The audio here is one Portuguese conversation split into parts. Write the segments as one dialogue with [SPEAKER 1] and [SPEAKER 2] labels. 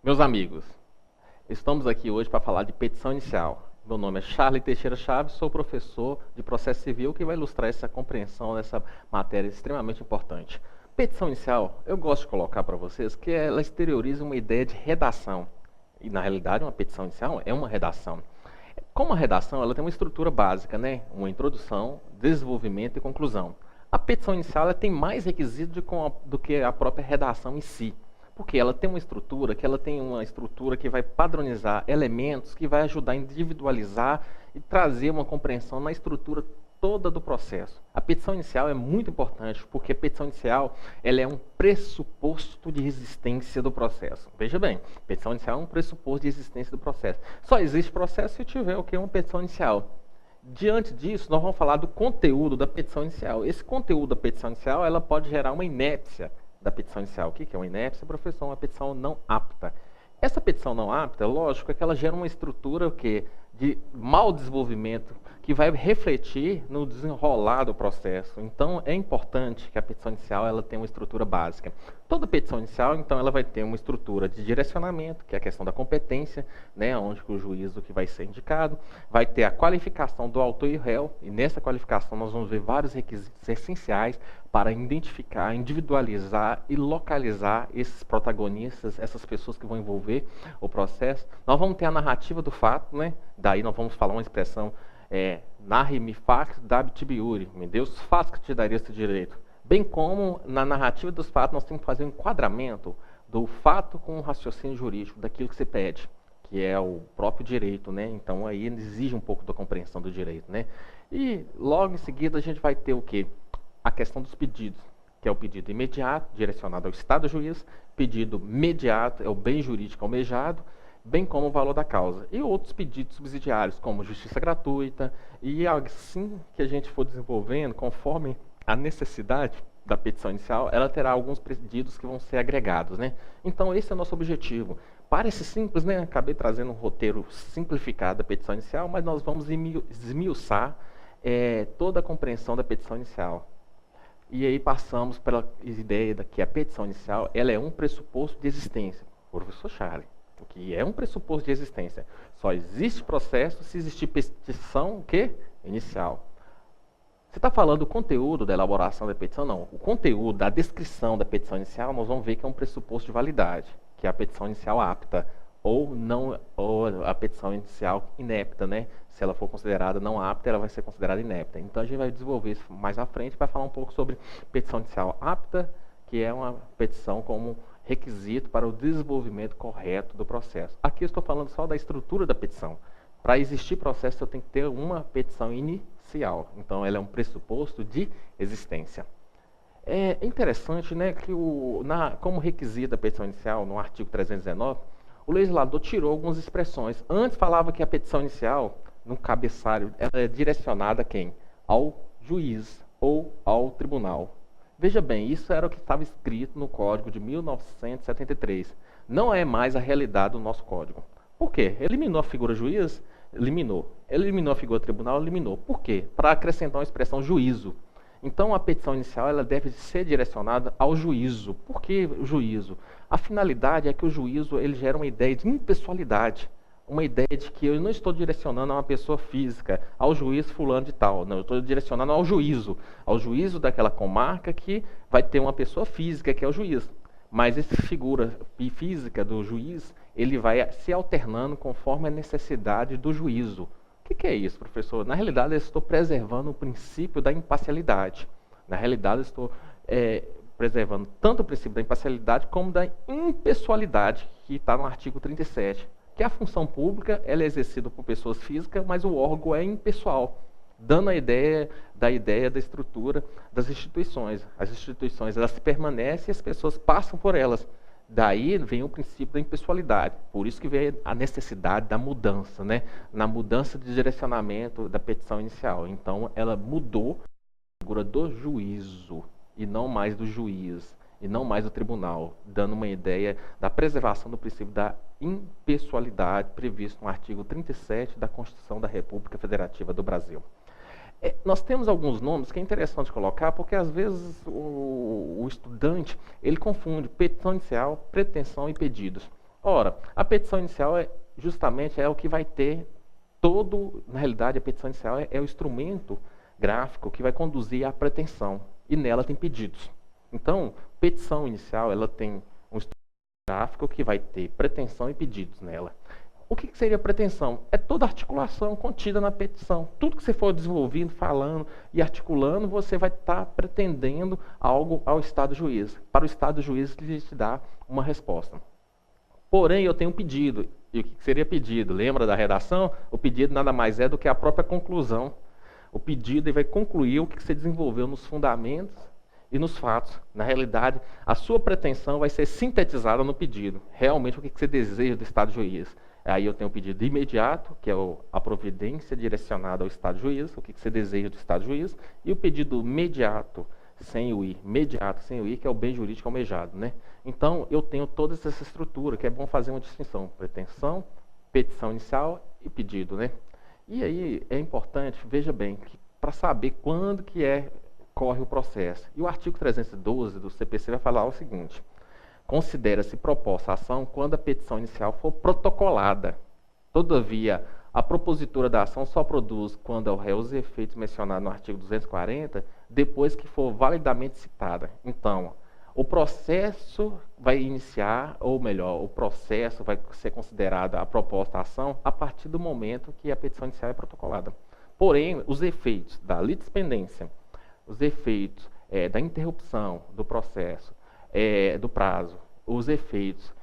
[SPEAKER 1] Meus amigos, estamos aqui hoje para falar de petição inicial. Meu nome é Charlie Teixeira Chaves, sou professor de processo civil que vai ilustrar essa compreensão dessa matéria extremamente importante. Petição inicial, eu gosto de colocar para vocês que ela exterioriza uma ideia de redação. E na realidade uma petição inicial é uma redação. Como a redação, ela tem uma estrutura básica, né? Uma introdução, desenvolvimento e conclusão. A petição inicial ela tem mais requisitos do que a própria redação em si. Porque ela tem uma estrutura que vai padronizar elementos, que vai ajudar a individualizar e trazer uma compreensão na estrutura toda do processo. A petição inicial é muito importante, porque a petição inicial ela é um pressuposto de existência do processo. Veja bem, petição inicial é um pressuposto de existência do processo. Só existe processo se tiver o que? Uma petição inicial. Diante disso, nós vamos falar do conteúdo da petição inicial. Esse conteúdo da petição inicial ela pode gerar uma inépcia da petição inicial. O que é uma inépcia, professor? Uma petição não apta. Essa petição não apta, lógico, é que ela gera uma estrutura de mau desenvolvimento que vai refletir no desenrolar do processo. Então, é importante que a petição inicial ela tenha uma estrutura básica. Toda petição inicial, então, ela vai ter uma estrutura de direcionamento, que é a questão da competência, né, onde o juízo que vai ser indicado, vai ter a qualificação do autor e réu, e nessa qualificação nós vamos ver vários requisitos essenciais para identificar, individualizar e localizar esses protagonistas, essas pessoas que vão envolver o processo. Nós vamos ter a narrativa do fato, né? Daí nós vamos falar uma expressão, narre-me fax dabitibiuri, me dê os fatos que te daria esse direito. Bem como na narrativa dos fatos nós temos que fazer um enquadramento do fato com o raciocínio jurídico, daquilo que se pede, que é o próprio direito, né? Então aí exige um pouco da compreensão do direito, né? E logo em seguida a gente vai ter o quê? A questão dos pedidos, que é o pedido imediato, direcionado ao Estado do juiz, pedido mediato, é o bem jurídico almejado, bem como o valor da causa. E outros pedidos subsidiários, como justiça gratuita, e assim que a gente for desenvolvendo, conforme a necessidade da petição inicial, ela terá alguns pedidos que vão ser agregados, né? Então esse é o nosso objetivo. Parece simples, né? Acabei trazendo um roteiro simplificado da petição inicial, mas nós vamos esmiuçar toda a compreensão da petição inicial. E aí passamos pela ideia de que a petição inicial ela é um pressuposto de existência. Professor Charlie, o que é um pressuposto de existência? Só existe processo se existir petição inicial. Você está falando do conteúdo da elaboração da petição? Não. O conteúdo da descrição da petição inicial, nós vamos ver que é um pressuposto de validade, que é a petição inicial apta, ou não, ou a petição inicial inepta, né? Se ela for considerada não apta, ela vai ser considerada inepta. Então a gente vai desenvolver isso mais à frente para falar um pouco sobre petição inicial apta, que é uma petição como requisito para o desenvolvimento correto do processo. Aqui eu estou falando só da estrutura da petição. Para existir processo, eu tenho que ter uma petição inicial. Então ela é um pressuposto de existência. É interessante, né, que como requisito da petição inicial, no artigo 319, o legislador tirou algumas expressões. Antes falava que a petição inicial, no cabeçalho, ela é direcionada a quem? Ao juiz ou ao tribunal. Veja bem, isso era o que estava escrito no Código de 1973. Não é mais a realidade do nosso Código. Por quê? Eliminou a figura juiz? Eliminou. Eliminou a figura tribunal? Eliminou. Por quê? Para acrescentar uma expressão juízo. Então, a petição inicial ela deve ser direcionada ao juízo. Por que o juízo? A finalidade é que o juízo ele gera uma ideia de impessoalidade, uma ideia de que eu não estou direcionando a uma pessoa física, ao juiz fulano de tal. Não, eu estou direcionando ao juízo daquela comarca que vai ter uma pessoa física, que é o juiz. Mas essa figura física do juiz, ele vai se alternando conforme a necessidade do juízo. O que é isso, professor? Na realidade, eu estou preservando o princípio da imparcialidade. Na realidade, eu estou preservando tanto o princípio da imparcialidade como da impessoalidade, que está no artigo 37. Que a função pública ela é exercida por pessoas físicas, mas o órgão é impessoal, dando a ideia da estrutura das instituições. As instituições elas permanecem e as pessoas passam por elas. Daí vem o princípio da impessoalidade. Por isso que vem a necessidade da mudança, né? Na mudança de direcionamento da petição inicial. Então, ela mudou a figura do juízo e não mais do juiz, e não mais do tribunal, dando uma ideia da preservação do princípio da impessoalidade previsto no artigo 37 da Constituição da República Federativa do Brasil. Nós temos alguns nomes que é interessante colocar, porque às vezes o estudante ele confunde petição inicial, pretensão e pedidos. Ora, a petição inicial justamente é o que vai ter na realidade, a petição inicial é o instrumento gráfico que vai conduzir à pretensão, e nela tem pedidos. Então, petição inicial, ela tem um instrumento gráfico que vai ter pretensão e pedidos nela. O que seria pretensão? É toda a articulação contida na petição. Tudo que você for desenvolvendo, falando e articulando, você vai estar pretendendo algo ao Estado juiz. Para o Estado juiz ele te dá uma resposta. Porém, eu tenho um pedido. E o que seria pedido? Lembra da redação? O pedido nada mais é do que a própria conclusão. O pedido vai concluir o que você desenvolveu nos fundamentos e nos fatos. Na realidade, a sua pretensão vai ser sintetizada no pedido. Realmente, o que você deseja do Estado juiz. Aí eu tenho o pedido imediato, que é a providência direcionada ao Estado juiz, o que você deseja do Estado juiz, e o pedido mediato, sem o i, que é o bem jurídico almejado, né? Então, eu tenho toda essa estrutura, que é bom fazer uma distinção, pretensão, petição inicial e pedido, né? E aí, é importante, veja bem, para saber quando que corre o processo. E o artigo 312 do CPC vai falar o seguinte: considera-se proposta a ação quando a petição inicial for protocolada. Todavia, a propositura da ação só produz quando ao réu os efeitos mencionados no artigo 240, depois que for validamente citada. Então, o processo vai iniciar, ou melhor, o processo vai ser considerado a proposta a ação a partir do momento que a petição inicial é protocolada. Porém, os efeitos da litispendência, os efeitos da interrupção do processo, do prazo, os efeitos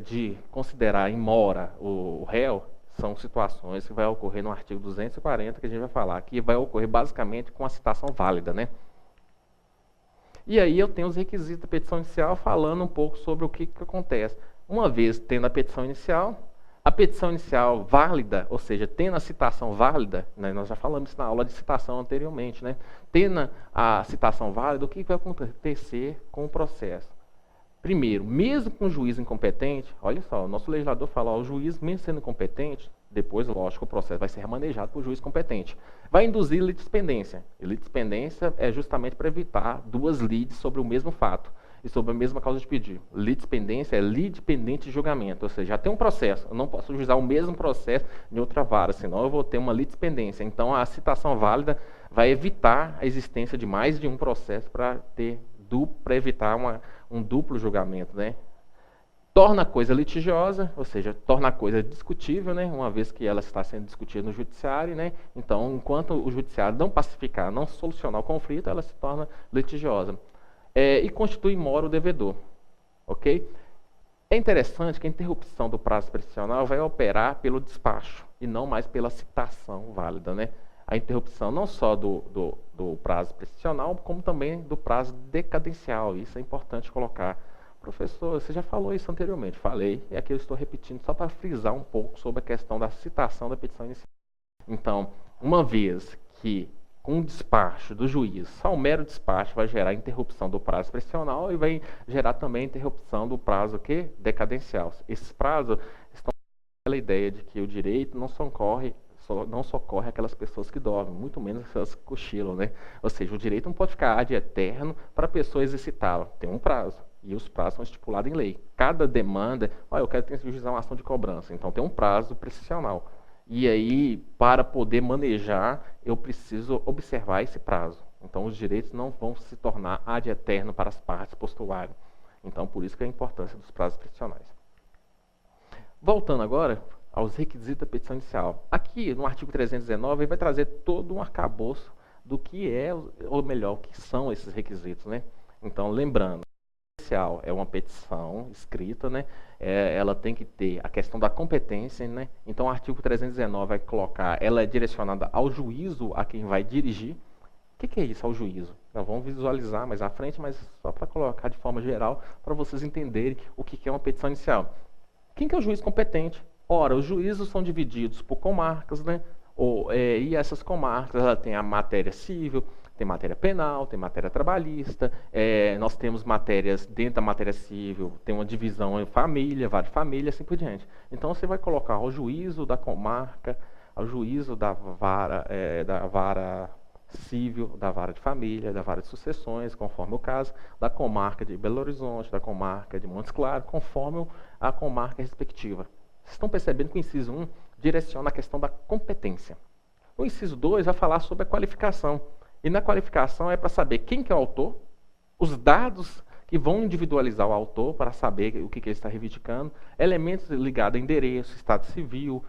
[SPEAKER 1] de considerar em mora o réu, são situações que vai ocorrer no artigo 240, que a gente vai falar, que vai ocorrer basicamente com a citação válida, né? E aí eu tenho os requisitos da petição inicial falando um pouco sobre o que acontece. Uma vez tendo a petição inicial válida, ou seja, tendo a citação válida, né, nós já falamos isso na aula de citação anteriormente, né? Tendo a citação válida, o que vai acontecer com o processo? Primeiro, mesmo com o juiz incompetente, olha só, o nosso legislador fala, o juiz, mesmo sendo incompetente, depois, lógico, o processo vai ser remanejado por juiz competente. Vai induzir litispendência. E litispendência é justamente para evitar duas lides sobre o mesmo fato e sobre a mesma causa de pedido. Litispendência é lide pendente de julgamento, ou seja, já tem um processo. Eu não posso juizar o mesmo processo em outra vara, senão eu vou ter uma litispendência. Então, a citação válida vai evitar a existência de mais de um processo para evitar um duplo julgamento, né? Torna a coisa litigiosa, ou seja, torna a coisa discutível, né? Uma vez que ela está sendo discutida no judiciário, né? Então, enquanto o judiciário não pacificar, não solucionar o conflito, ela se torna litigiosa. E constitui mora o devedor, ok? É interessante que a interrupção do prazo prescricional vai operar pelo despacho e não mais pela citação válida, né? A interrupção não só do prazo prescricional, como também do prazo decadencial. Isso é importante colocar. Professor, você já falou isso anteriormente. Falei, e aqui eu estou repetindo só para frisar um pouco sobre a questão da citação da petição inicial. Então, uma vez que com o despacho do juiz, só o mero despacho vai gerar interrupção do prazo prescricional e vai gerar também interrupção do prazo decadencial. Esses prazos estão pela ideia de que o direito não socorre aquelas pessoas que dormem, muito menos aquelas que cochilam, né? Ou seja, o direito não pode ficar ad eterno para a pessoa exercitá-lo. Tem um prazo. E os prazos são estipulados em lei. Cada demanda, eu quero juizar uma ação de cobrança, então tem um prazo prescricional. E aí, para poder manejar, eu preciso observar esse prazo. Então, os direitos não vão se tornar ad eterno para as partes postularem. Então, por isso que é a importância dos prazos prescricionais. Voltando agora aos requisitos da petição inicial. Aqui, no artigo 319, ele vai trazer todo um arcabouço do que é, ou melhor, o que são esses requisitos, né? Então, lembrando, é uma petição escrita, né? Ela tem que ter a questão da competência, né? Então, o artigo 319 vai colocar, ela é direcionada ao juízo, a quem vai dirigir. O que é isso, ao juízo? Nós vamos visualizar mais à frente, mas só para colocar de forma geral, para vocês entenderem o que é uma petição inicial. Quem que é o juiz competente? Ora, os juízos são divididos por comarcas, né? E essas comarcas, ela tem a matéria civil, tem matéria penal, tem matéria trabalhista, nós temos matérias dentro da matéria civil, tem uma divisão em família, várias famílias, assim por diante. Então você vai colocar ao juízo da comarca, ao juízo da vara civil da vara de família, da vara de sucessões, conforme o caso, da comarca de Belo Horizonte, da comarca de Montes Claros, conforme a comarca respectiva. Vocês estão percebendo que o inciso 1 direciona a questão da competência. O inciso 2 vai falar sobre a qualificação. E na qualificação é para saber quem que é o autor, os dados que vão individualizar o autor para saber o que ele está reivindicando, elementos ligados a endereço, estado civil,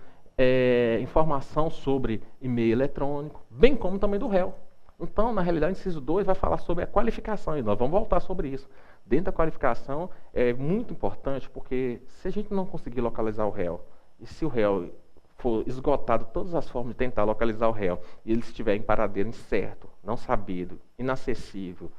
[SPEAKER 1] informação sobre e-mail eletrônico, bem como também do réu. Então, na realidade, o inciso 2 vai falar sobre a qualificação, e nós vamos voltar sobre isso. Dentro da qualificação é muito importante, porque se a gente não conseguir localizar o réu, e se o réu for esgotado todas as formas de tentar localizar o réu, e ele estiver em paradeiro incerto, não sabido, inacessível,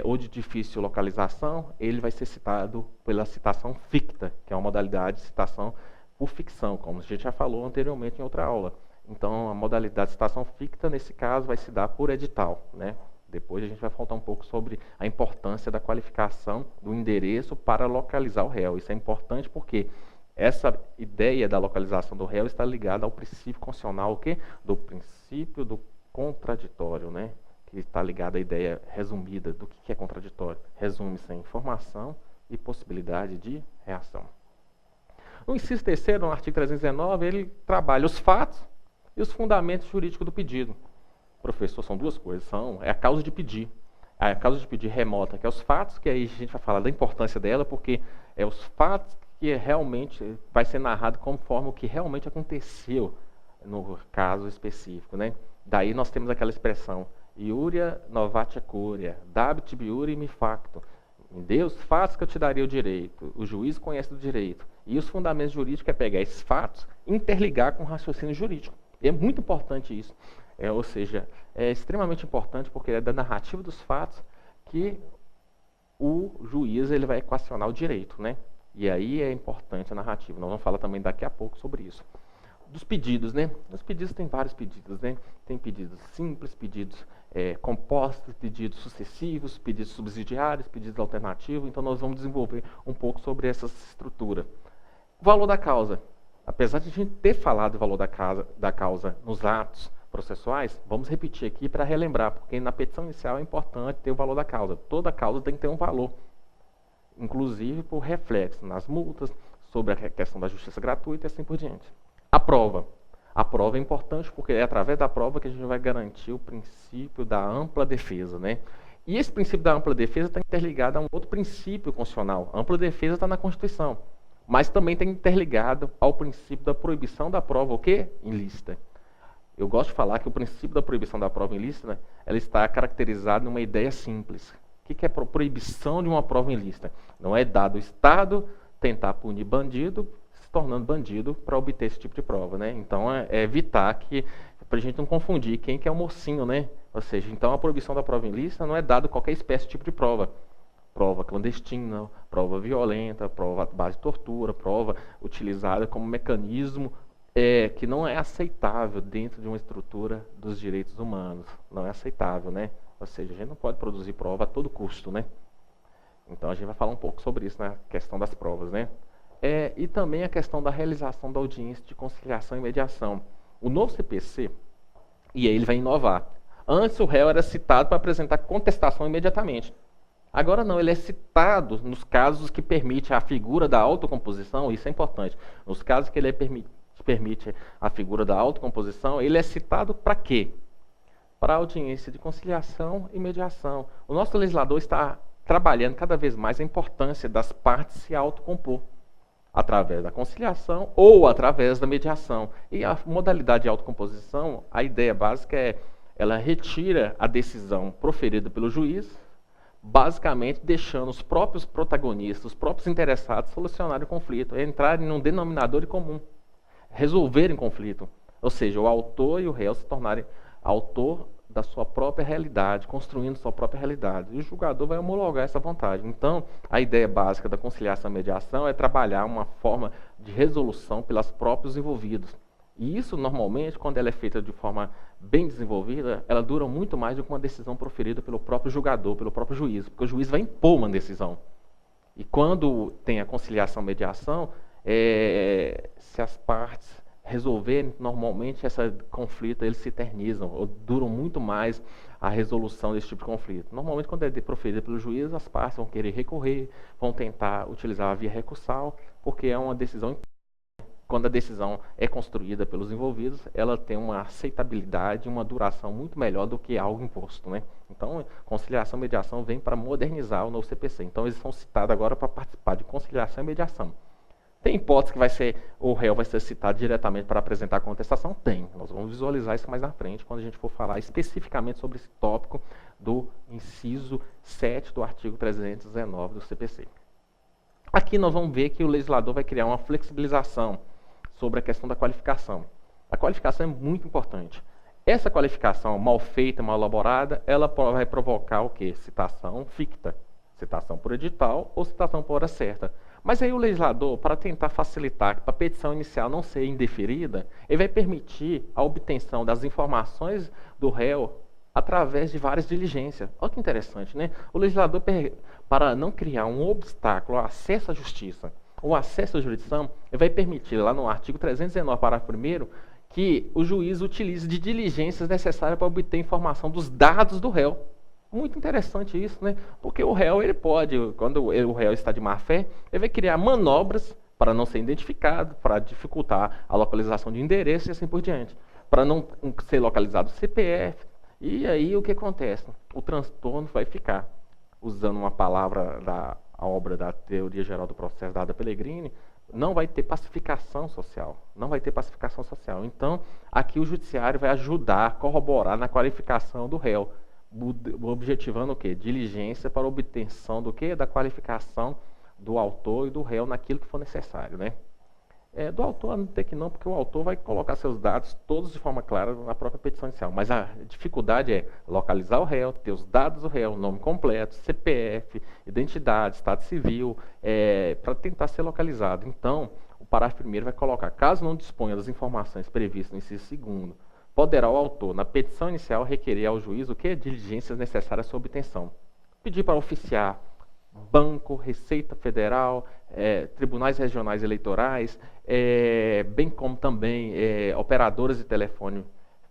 [SPEAKER 1] ou de difícil localização, ele vai ser citado pela citação ficta, que é uma modalidade de citação por ficção, como a gente já falou anteriormente em outra aula. Então, a modalidade de citação ficta, nesse caso, vai se dar por edital, né? Depois a gente vai falar um pouco sobre a importância da qualificação do endereço para localizar o réu. Isso é importante porque essa ideia da localização do réu está ligada ao princípio constitucional, o quê? Do princípio do contraditório, né? Que está ligado à ideia resumida do que é contraditório. Resume-se em informação e possibilidade de reação. No inciso 3º, no artigo 319, ele trabalha os fatos e os fundamentos jurídicos do pedido. Professor, são duas coisas. É a causa de pedir. A causa de pedir remota, que é os fatos, que aí a gente vai falar da importância dela, porque é os fatos que realmente vai ser narrado conforme o que realmente aconteceu no caso específico, né? Daí nós temos aquela expressão, iuria novatia curia, dabit biuri mi facto. Em Deus, fatos que eu te daria o direito. O juiz conhece do direito. E os fundamentos jurídicos é pegar esses fatos e interligar com o raciocínio jurídico. E é muito importante isso. Ou seja, é extremamente importante porque é da narrativa dos fatos que o juiz ele vai equacionar o direito, né? E aí é importante a narrativa. Nós vamos falar também daqui a pouco sobre isso. Dos pedidos, né? Os pedidos tem vários pedidos, né? Tem pedidos simples, pedidos compostos, pedidos sucessivos, pedidos subsidiários, pedidos alternativos. Então nós vamos desenvolver um pouco sobre essa estrutura. O valor da causa. Apesar de a gente ter falado do valor da causa nos atos processuais, vamos repetir aqui para relembrar, porque na petição inicial é importante ter o valor da causa. Toda causa tem que ter um valor, inclusive por reflexo nas multas, sobre a questão da justiça gratuita e assim por diante. A prova. A prova é importante porque é através da prova que a gente vai garantir o princípio da ampla defesa, né? E esse princípio da ampla defesa está interligado a um outro princípio constitucional. A ampla defesa está na Constituição, mas também está interligado ao princípio da proibição da prova, o quê? Ilícita. Eu gosto de falar que o princípio da proibição da prova ilícita, né, ela está caracterizada numa ideia simples. O que é proibição de uma prova ilícita? Não é dado o Estado tentar punir bandido, se tornando bandido para obter esse tipo de prova, né? Então é evitar que, para a gente não confundir quem que é o mocinho, né? Ou seja, então a proibição da prova ilícita não é dado qualquer espécie de tipo de prova. Prova clandestina, prova violenta, prova à base de tortura, prova utilizada como mecanismo que não é aceitável dentro de uma estrutura dos direitos humanos. Não é aceitável, né? Ou seja, a gente não pode produzir prova a todo custo, né? Então a gente vai falar um pouco sobre isso na questão das provas, né? E também a questão da realização da audiência de conciliação e mediação. O novo CPC, e aí ele vai inovar. Antes o réu era citado para apresentar contestação imediatamente. Agora não, ele é citado nos casos que permite a figura da autocomposição, isso é importante. Nos casos que ele permite a figura da autocomposição, ele é citado para quê? Para a audiência de conciliação e mediação. O nosso legislador está trabalhando cada vez mais a importância das partes se autocompor, através da conciliação ou através da mediação. E a modalidade de autocomposição, a ideia básica ela retira a decisão proferida pelo juiz, basicamente deixando os próprios protagonistas, os próprios interessados solucionarem o conflito, entrarem num denominador comum, resolverem conflito. Ou seja, o autor e o réu se tornarem autor da sua própria realidade, construindo sua própria realidade. E o julgador vai homologar essa vontade. Então, a ideia básica da conciliação e mediação é trabalhar uma forma de resolução pelos próprios envolvidos. E isso, normalmente, quando ela é feita de forma bem desenvolvida, ela dura muito mais do que uma decisão proferida pelo próprio julgador, pelo próprio juiz, porque o juiz vai impor uma decisão. E quando tem a conciliação e mediação, se as partes resolver, normalmente esse conflito eles se eternizam, ou duram muito mais a resolução desse tipo de conflito. Normalmente, quando é proferido pelo juiz, as partes vão querer recorrer, vão tentar utilizar a via recursal, porque é uma decisão. Quando a decisão é construída pelos envolvidos, ela tem uma aceitabilidade, uma duração muito melhor do que algo imposto, né? Então, conciliação e mediação vem para modernizar o novo CPC. Então, eles são citados agora para participar de conciliação e mediação. Tem hipótese que o réu vai ser citado diretamente para apresentar a contestação? Tem. Nós vamos visualizar isso mais na frente, quando a gente for falar especificamente sobre esse tópico do inciso 7 do artigo 319 do CPC. Aqui nós vamos ver que o legislador vai criar uma flexibilização sobre a questão da qualificação. A qualificação é muito importante. Essa qualificação mal feita, mal elaborada, ela vai provocar o quê? Citação ficta, citação por edital ou citação por hora certa. Mas aí o legislador, para tentar facilitar, para a petição inicial não ser indeferida, ele vai permitir a obtenção das informações do réu através de várias diligências. Olha que interessante, né? O legislador, para não criar um obstáculo ao acesso à justiça, o acesso à jurisdição, ele vai permitir, lá no artigo 319, parágrafo 1º, que o juiz utilize de diligências necessárias para obter informação dos dados do réu. Muito interessante isso, né? Porque o réu, ele pode, quando o réu está de má fé, ele vai criar manobras para não ser identificado, para dificultar a localização de endereço e assim por diante. Para não ser localizado o CPF. E aí o que acontece? O transtorno vai ficar, usando uma palavra da obra da Teoria Geral do Processo dada Pellegrini, não vai ter pacificação social. Não vai ter pacificação social. Então, aqui o judiciário vai ajudar a corroborar na qualificação do réu, objetivando o quê? Diligência para obtenção do quê? Da qualificação do autor e do réu naquilo que for necessário, né? Do autor não tem que não, porque o autor vai colocar seus dados todos de forma clara na própria petição inicial. Mas a dificuldade é localizar o réu, ter os dados do réu, nome completo, CPF, identidade, estado civil, para tentar ser localizado. Então, o parágrafo 1º vai colocar, caso não disponha das informações previstas no inciso 2º, poderá o autor, na petição inicial, requerer ao juiz o que? Diligências necessárias à sua obtenção. Pedir para oficiar banco, Receita Federal, tribunais regionais eleitorais, bem como também operadoras de telefone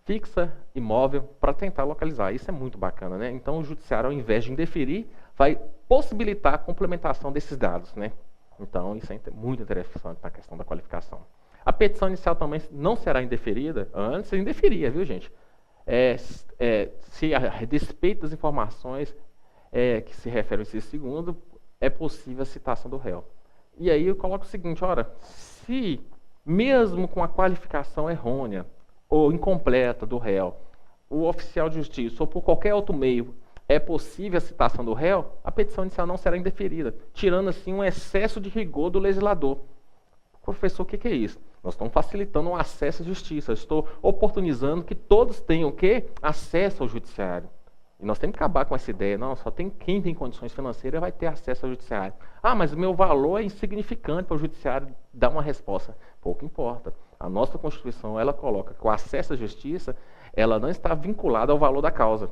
[SPEAKER 1] fixa e móvel para tentar localizar. Isso é muito bacana, né? Então o judiciário, ao invés de indeferir, vai possibilitar a complementação desses dados, né? Então isso é muito interessante na questão da qualificação. A petição inicial também não será indeferida, antes indeferia, viu, gente? Se a despeito das informações que se refere ao inciso 2º, é possível a citação do réu. E aí eu coloco o seguinte, ora, se mesmo com a qualificação errônea ou incompleta do réu, o oficial de justiça ou por qualquer outro meio é possível a citação do réu, a petição inicial não será indeferida, tirando assim um excesso de rigor do legislador. Professor, o que é isso? Nós estamos facilitando o acesso à justiça, estou oportunizando que todos tenham o quê? Acesso ao judiciário. E nós temos que acabar com essa ideia, não, só tem quem tem condições financeiras vai ter acesso ao judiciário. Ah, mas o meu valor é insignificante para o judiciário dar uma resposta. Pouco importa. A nossa Constituição, ela coloca que o acesso à justiça, ela não está vinculada ao valor da causa.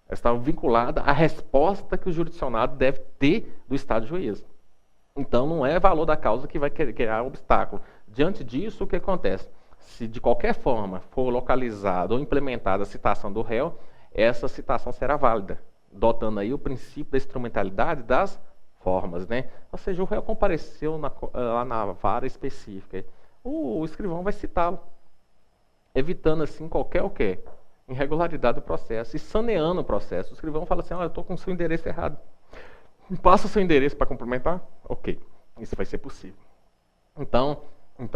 [SPEAKER 1] Ela está vinculada à resposta que o jurisdicionado deve ter do Estado de juízo. Então, não é valor da causa que vai criar obstáculo. Diante disso, o que acontece? Se de qualquer forma for localizada ou implementada a citação do réu, essa citação será válida, dotando aí o princípio da instrumentalidade das formas, né? Ou seja, o réu compareceu lá na vara específica, o escrivão vai citá-lo, evitando assim qualquer irregularidade do processo e saneando o processo. O escrivão fala assim, eu estou com o seu endereço errado. Me passa o seu endereço para complementar? Ok, isso vai ser possível. Então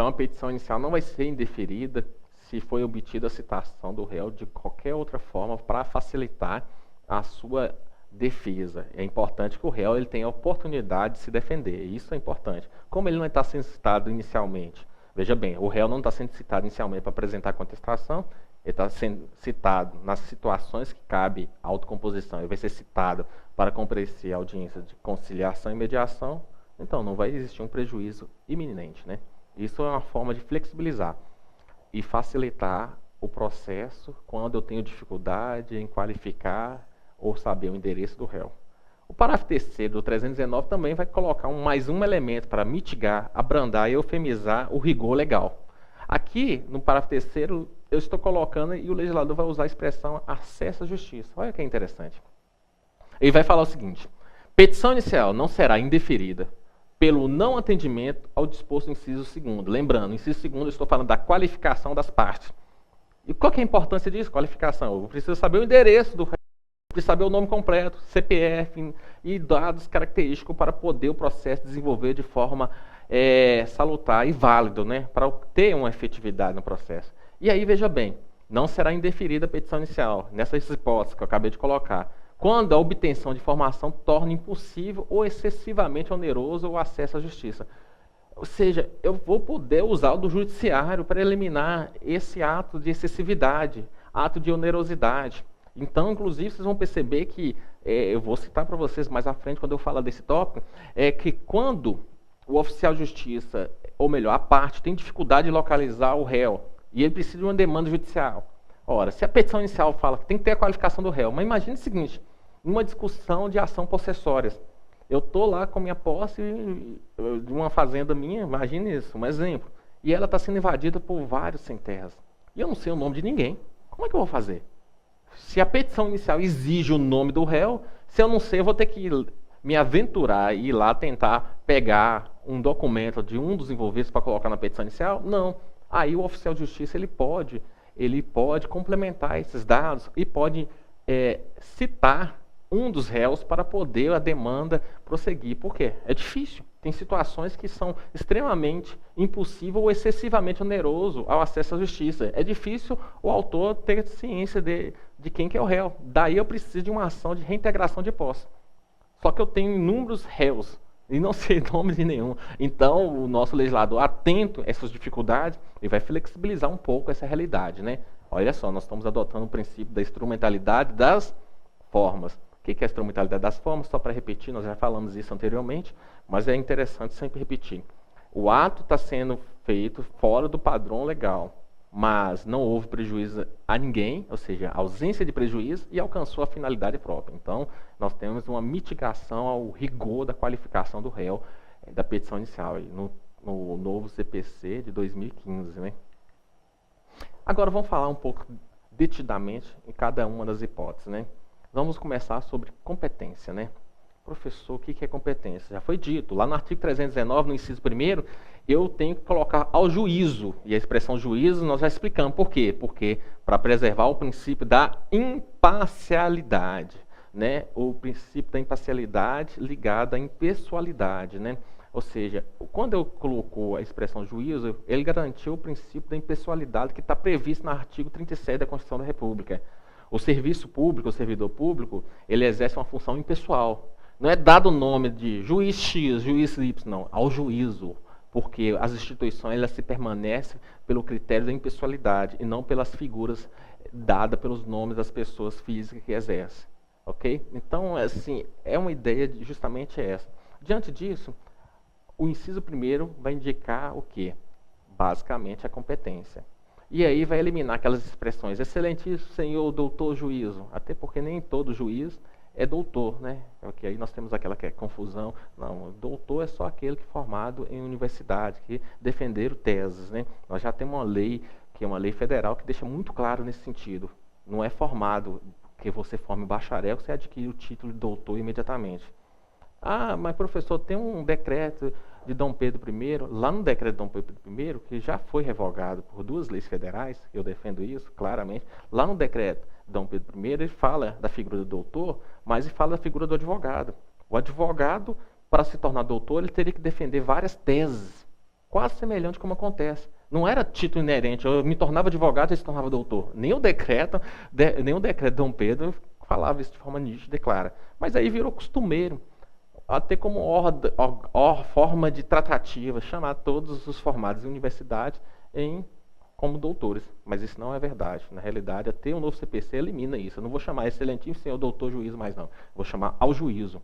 [SPEAKER 1] a petição inicial não vai ser indeferida se foi obtida a citação do réu de qualquer outra forma para facilitar a sua defesa. É importante que o réu ele tenha a oportunidade de se defender. Isso é importante. Como ele não está sendo citado inicialmente, veja bem, o réu não está sendo citado inicialmente para apresentar a contestação, ele está sendo citado nas situações que cabe a autocomposição, ele vai ser citado para comparecer à audiência de conciliação e mediação, então não vai existir um prejuízo iminente, né? Isso é uma forma de flexibilizar e facilitar o processo quando eu tenho dificuldade em qualificar ou saber o endereço do réu. O parágrafo 3º do 319 também vai colocar mais um elemento para mitigar, abrandar e eufemizar o rigor legal. Aqui, no parágrafo terceiro, eu estou colocando e o legislador vai usar a expressão acesso à justiça. Olha que interessante. Ele vai falar o seguinte: petição inicial não será indeferida pelo não atendimento ao disposto no inciso 2º. Lembrando, no inciso 2º eu estou falando da qualificação das partes. E qual que é a importância disso? Qualificação. Eu preciso saber o endereço do réu, preciso saber o nome completo, CPF e dados característicos para poder o processo desenvolver de forma salutar e válido, né? Para ter uma efetividade no processo. E aí, veja bem, não será indeferida a petição inicial, nessas hipóteses que eu acabei de colocar, quando a obtenção de informação torna impossível ou excessivamente oneroso o acesso à justiça. Ou seja, eu vou poder usar o do judiciário para eliminar esse ato de excessividade, ato de onerosidade. Então, inclusive, vocês vão perceber que, eu vou citar para vocês mais à frente, quando eu falar desse tópico, é que quando o oficial de justiça, ou melhor, a parte, tem dificuldade de localizar o réu, e ele precisa de uma demanda judicial. Ora, se a petição inicial fala que tem que ter a qualificação do réu, mas imagine o seguinte, numa discussão de ação possessórias, eu estou lá com minha posse de uma fazenda minha, imagine isso, um exemplo, e ela está sendo invadida por vários sem terras, e eu não sei o nome de ninguém, como é que eu vou fazer? Se a petição inicial exige o nome do réu, se eu não sei, eu vou ter que me aventurar e ir lá tentar pegar um documento de um dos envolvidos para colocar na petição inicial? Não. Aí o oficial de justiça ele pode complementar esses dados e pode citar um dos réus para poder a demanda prosseguir. Por quê? É difícil. Tem situações que são extremamente impossível ou excessivamente oneroso ao acesso à justiça. É difícil o autor ter ciência de quem que é o réu. Daí eu preciso de uma ação de reintegração de posse. Só que eu tenho inúmeros réus e não sei nome de nenhum. Então, o nosso legislador, atento a essas dificuldades, ele vai flexibilizar um pouco essa realidade, né? Olha só, nós estamos adotando o princípio da instrumentalidade das formas. O que é a instrumentalidade das formas? Só para repetir, nós já falamos isso anteriormente, mas é interessante sempre repetir. O ato está sendo feito fora do padrão legal, mas não houve prejuízo a ninguém, ou seja, ausência de prejuízo, e alcançou a finalidade própria. Então, nós temos uma mitigação ao rigor da qualificação do réu da petição inicial, aí, no novo CPC de 2015. Né? Agora, vamos falar um pouco detidamente em cada uma das hipóteses. Né? Vamos começar sobre competência. Né? Professor, o que é competência? Já foi dito, lá no artigo 319, no inciso 1º, eu tenho que colocar ao juízo, e a expressão juízo nós já explicamos por quê. Porque para preservar o princípio da imparcialidade, né? O princípio da imparcialidade ligado à impessoalidade, né? Ou seja, quando eu colocou a expressão juízo, ele garantiu o princípio da impessoalidade que está previsto no artigo 37 da Constituição da República. O serviço público, o servidor público, ele exerce uma função impessoal. Não é dado o nome de juiz X, juiz Y, não, ao juízo, porque as instituições elas se permanecem pelo critério da impessoalidade e não pelas figuras dadas pelos nomes das pessoas físicas que exercem. Ok? Então, assim, é uma ideia justamente essa. Diante disso, o inciso 1º vai indicar o quê? Basicamente a competência. E aí vai eliminar aquelas expressões, excelentíssimo senhor doutor juízo, até porque nem todo juiz é doutor, né? Porque aí nós temos aquela que é confusão. Não, doutor é só aquele que é formado em universidade, que defenderam teses, né? Nós já temos uma lei, que é uma lei federal, que deixa muito claro nesse sentido. Não é formado, que você forme bacharel, que você adquire o título de doutor imediatamente. Ah, mas professor, tem um decreto de Dom Pedro I, lá no decreto de Dom Pedro I, que já foi revogado por 2 leis federais, eu defendo isso claramente, lá no decreto de Dom Pedro I, ele fala da figura do doutor, mas ele fala da figura do advogado. O advogado, para se tornar doutor, ele teria que defender várias teses, quase semelhante como acontece. Não era título inerente, eu me tornava advogado e se tornava doutor. Nem o decreto de Dom Pedro falava isso de forma nítida e clara. Mas aí virou costumeiro, até como forma de tratativa, chamar todos os formados em universidade como doutores. Mas isso não é verdade. Na realidade, até o novo CPC elimina isso. Eu não vou chamar excelentíssimo senhor doutor juízo mais não. Vou chamar ao juízo.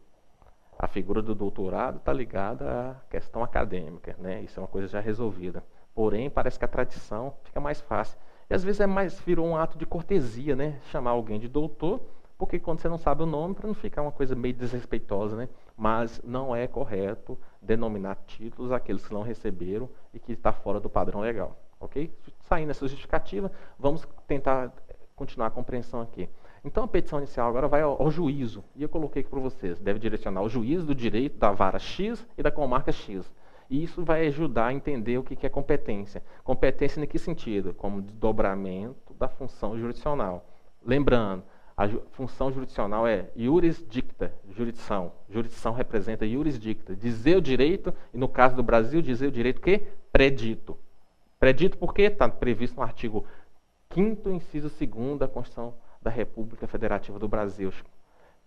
[SPEAKER 1] A figura do doutorado está ligada à questão acadêmica, né? Isso é uma coisa já resolvida. Porém, parece que a tradição fica mais fácil. E às vezes virou um ato de cortesia, né? Chamar alguém de doutor, porque quando você não sabe o nome, para não ficar uma coisa meio desrespeitosa, né? Mas não é correto denominar títulos àqueles que não receberam e que está fora do padrão legal. ok? Saindo essa justificativa, vamos tentar continuar a compreensão aqui. Então, a petição inicial agora vai ao juízo, e eu coloquei aqui para vocês, deve direcionar ao juízo do direito da vara X e da comarca X. E isso vai ajudar a entender o que é competência. Competência em que sentido? Como desdobramento da função jurisdicional. Lembrando, a função jurisdicional é iuris dicta, jurisdição. Jurisdição representa iuris dicta, dizer o direito, e no caso do Brasil, dizer o direito que predito. Predito por quê? Está previsto no artigo 5º, inciso 2º da Constituição da República Federativa do Brasil,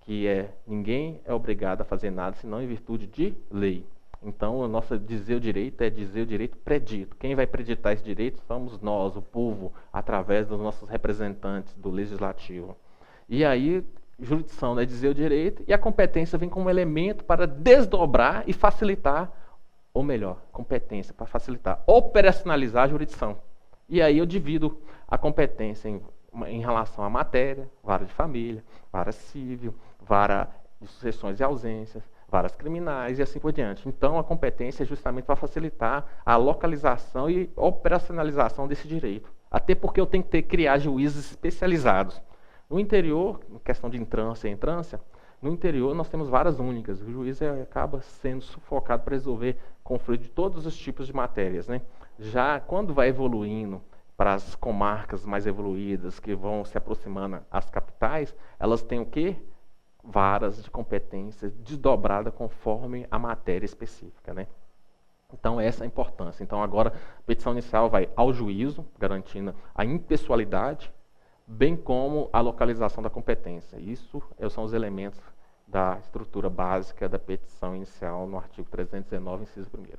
[SPEAKER 1] que ninguém é obrigado a fazer nada senão em virtude de lei. Então, o nosso dizer o direito é dizer o direito predito. Quem vai preditar esse direito somos nós, o povo, através dos nossos representantes do Legislativo. E aí, jurisdição é dizer o direito, e a competência vem como elemento para desdobrar e facilitar, ou melhor, competência para facilitar, operacionalizar a jurisdição. E aí eu divido a competência em relação à matéria, vara de família, vara civil, vara de sucessões e ausências, varas criminais e assim por diante. Então, a competência é justamente para facilitar a localização e operacionalização desse direito. Até porque eu tenho que criar juízes especializados. No interior, em questão de entrância, no interior nós temos varas únicas. O juiz acaba sendo sufocado para resolver conflitos de todos os tipos de matérias, né? Já quando vai evoluindo para as comarcas mais evoluídas, que vão se aproximando às capitais, elas têm o quê? Varas de competência desdobrada conforme a matéria específica, né? Então, essa é a importância. Então, agora, a petição inicial vai ao juízo, garantindo a impessoalidade, bem como a localização da competência. Isso são os elementos da estrutura básica da petição inicial no artigo 319, inciso 1º.